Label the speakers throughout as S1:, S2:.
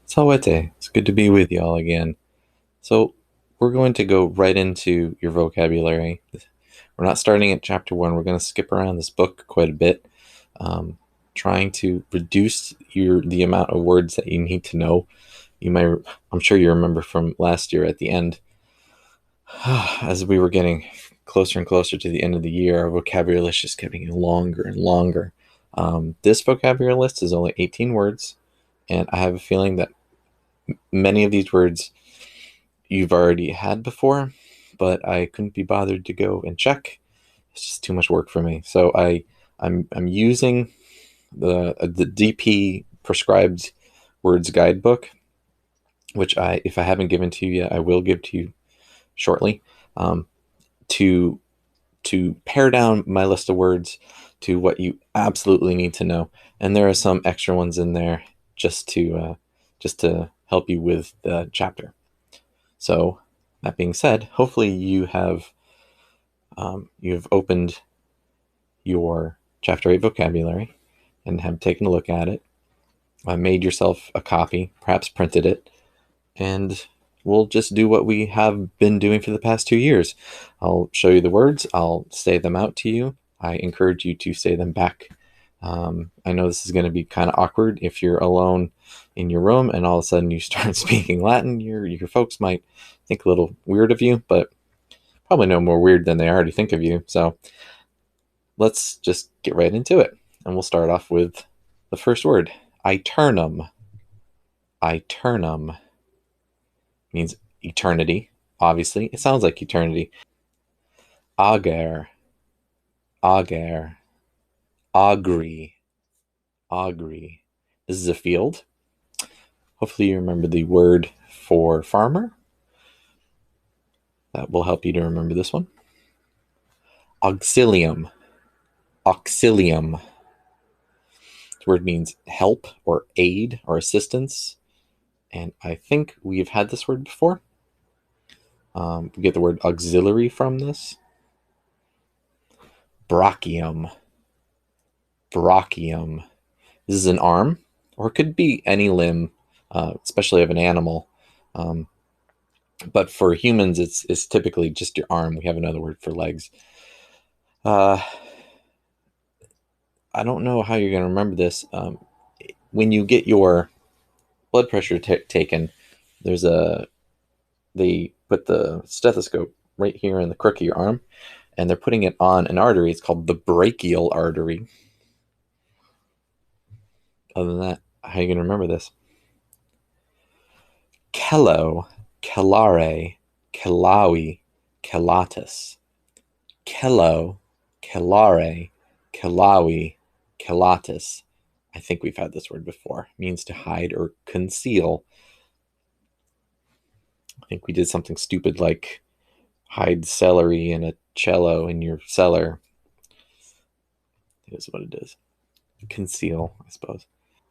S1: Salwete, it's good to be with y'all again. So, we're going to go right into your vocabulary. We're not starting at chapter one. We're going to skip around this book quite a bit, um, trying to reduce the amount of words that you need to know. I'm sure you remember from last year at the end, as we were getting closer and closer to the end of the year, our vocabulary list just kept getting longer and longer. This vocabulary list is only 18 words, and I have a feeling that many of these words you've already had before, but I couldn't be bothered to go and check. It's just too much work for me. So I'm using the DP prescribed words guidebook, which if I haven't given to you yet, I will give to you shortly, to pare down my list of words to what you absolutely need to know. And there are some extra ones in there just to help you with the chapter. So that being said, hopefully you've opened your chapter 8 vocabulary and have taken a look at it, made yourself a copy, perhaps printed it, and we'll just do what we have been doing for the past 2 years. I'll show you the words, I'll say them out to you. I encourage you to say them back. I know this is going to be kind of awkward if you're alone in your room and all of a sudden you start speaking Latin. Your folks might think a little weird of you, but probably no more weird than they already think of you. So let's just get right into it. And we'll start off with the first word, aeternum. Aeternum means eternity, obviously. It sounds like eternity. Ager, ager, agri, agri. This is a field. Hopefully you remember the word for farmer. That will help you to remember this one. Auxilium, auxilium. This word means help or aid or assistance. And I think we've had this word before. We get the word auxiliary from this. Brachium, brachium. This is an arm, or it could be any limb, especially of an animal. But for humans, it's typically just your arm. We have another word for legs. I don't know how you're going to remember this. When you get your blood pressure taken, they put the stethoscope right here in the crook of your arm, and they're putting it on an artery. It's called the brachial artery. Other than that, how are you going to remember this? Kello, kellare, kellawi, kellatus. Kello, kellare, kellawi, kellatus. I think we've had this word before. It means to hide or conceal. I think we did something stupid like hide celery and a cello in your cellar. Is what it is. Conceal, I suppose.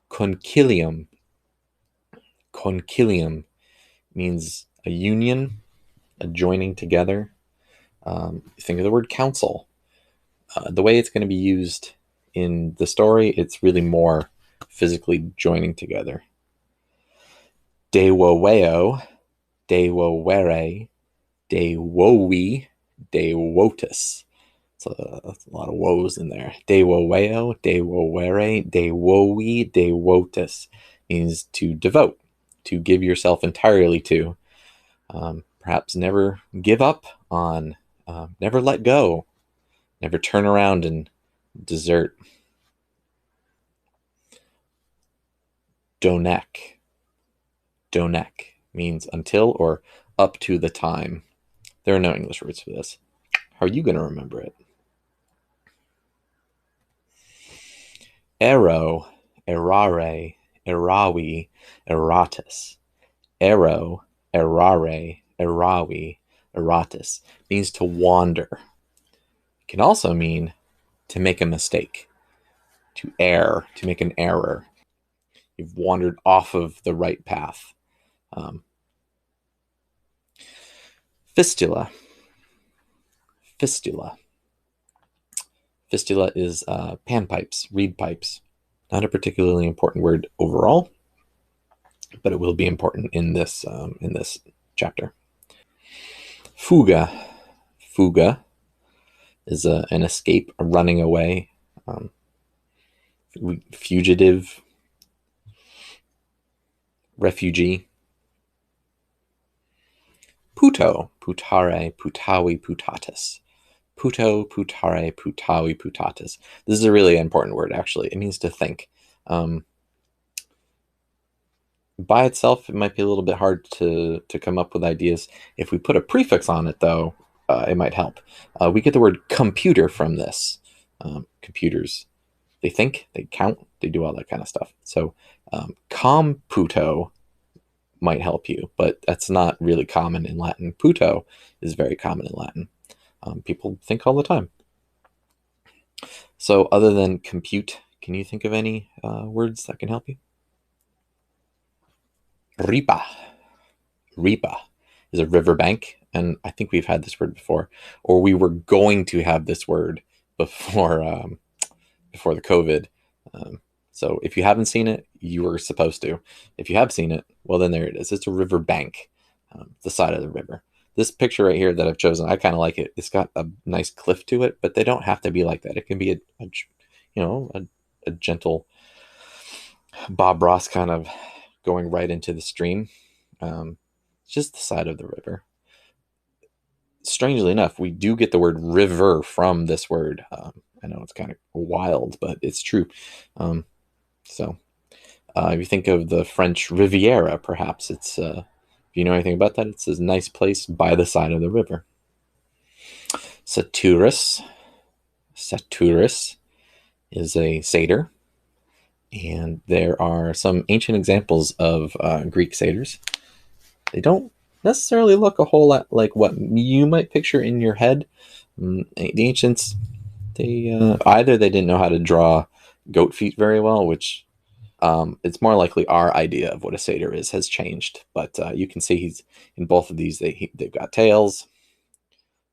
S1: Concilium. Concilium means a union, a joining together. Think of the word council. The way it's going to be used in the story, it's really more physically joining together. Dewoweo, dewowere, dewowi, dewotus. So that's a lot of woes in there. Dewoweo, dewowere, dewowi, dewotus means to devote, to give yourself entirely to. Perhaps never give up on, never let go, never turn around and desert. Donek. Donek means until or up to the time. There are no English words for this. How are you going to remember it? Ero, errare, erawi, eratus. Ero, errare, erawi, eratus means to wander. It can also mean to make a mistake, to err, to make an error. You've wandered off of the right path. Fistula. Fistula. Fistula is panpipes, reed pipes. Not a particularly important word overall, but it will be important in this chapter. Fuga. Fuga is an escape, a running away, fugitive, refugee. Puto, putare, putavi, putatis. Puto, putare, putavi, putatis. This is a really important word, actually. It means to think. By itself, it might be a little bit hard to come up with ideas. If we put a prefix on it, though, it might help. We get the word computer from this. Computers, they think, they count, they do all that kind of stuff. So computo might help you, but that's not really common in Latin. Puto is very common in Latin. People think all the time. So other than compute, can you think of any words that can help you? Ripa. Ripa is a riverbank, and I think we've had this word before, or we were going to have this word before before the COVID. So if you haven't seen it, you were supposed to. If you have seen it, well, then there it is. It's a riverbank, the side of the river. This picture right here that I've chosen, I kind of like it. It's got a nice cliff to it, but they don't have to be like that. It can be a gentle Bob Ross kind of going right into the stream. It's just the side of the river. Strangely enough, we do get the word river from this word. I know it's kind of wild, but it's true. So if you think of the French Riviera, perhaps it's, if you know anything about that, it's a nice place by the side of the river. Saturus. Saturus is a satyr. And there are some ancient examples of Greek satyrs. They don't necessarily look a whole lot like what you might picture in your head. The ancients, they either they didn't know how to draw goat feet very well, which it's more likely our idea of what a satyr is has changed. But you can see he's in both of these. They've got tails.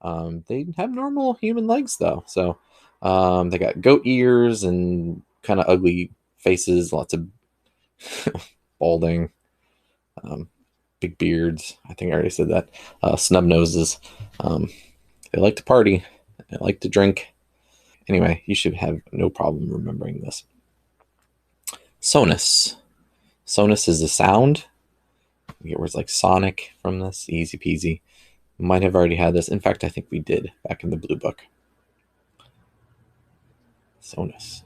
S1: They have normal human legs though, so they got goat ears and kind of ugly faces, lots of balding, big beards. I think I already said that. Snub noses. They like to party. They like to drink. Anyway, you should have no problem remembering this. Sonus. Sonus is a sound. You get words like sonic from this. Easy peasy. Might have already had this. In fact, I think we did back in the blue book. Sonus.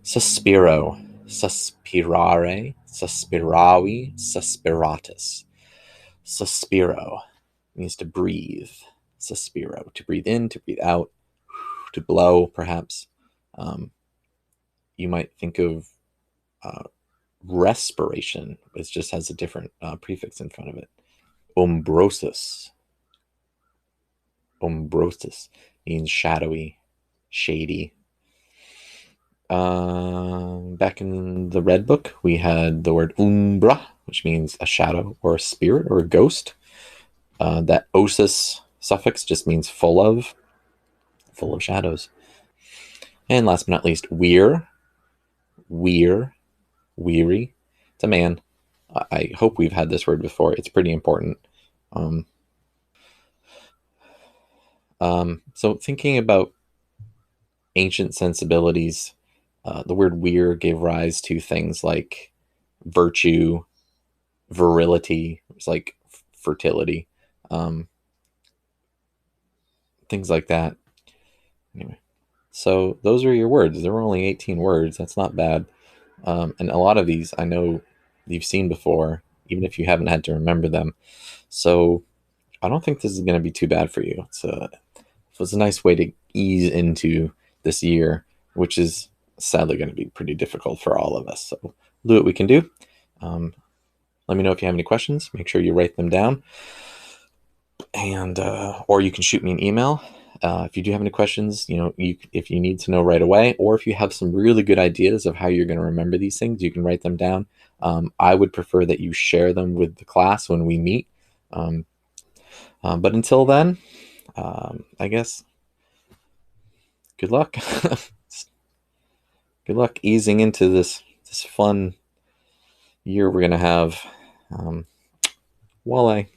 S1: Suspiro. Suspirare. Suspiravi. Suspiratus. Suspiro means to breathe. Suspiro, to breathe in, to breathe out, to blow, perhaps. You might think of respiration, it just has a different prefix in front of it. Umbrosus. Umbrosus means shadowy, shady. Back in the red book, we had the word umbra, which means a shadow or a spirit or a ghost. That osis suffix just means full of shadows. And last but not least, weir, weary. It's a man. I hope we've had this word before. It's pretty important. So thinking about ancient sensibilities, the word weir gave rise to things like virtue, virility, it's like fertility, things like that. Anyway, so those are your words. There were only 18 words. That's not bad. And a lot of these I know you've seen before, even if you haven't had to remember them. So I don't think this is going to be too bad for you. It's a nice way to ease into this year, which is sadly going to be pretty difficult for all of us. So we'll do what we can do. Let me know if you have any questions. Make sure you write them down, and or you can shoot me an email. If you do have any questions, if you need to know right away, or if you have some really good ideas of how you're going to remember these things, you can write them down. I would prefer that you share them with the class when we meet. But until then, I guess good luck. Good luck easing into this fun Here we're going to have walleye.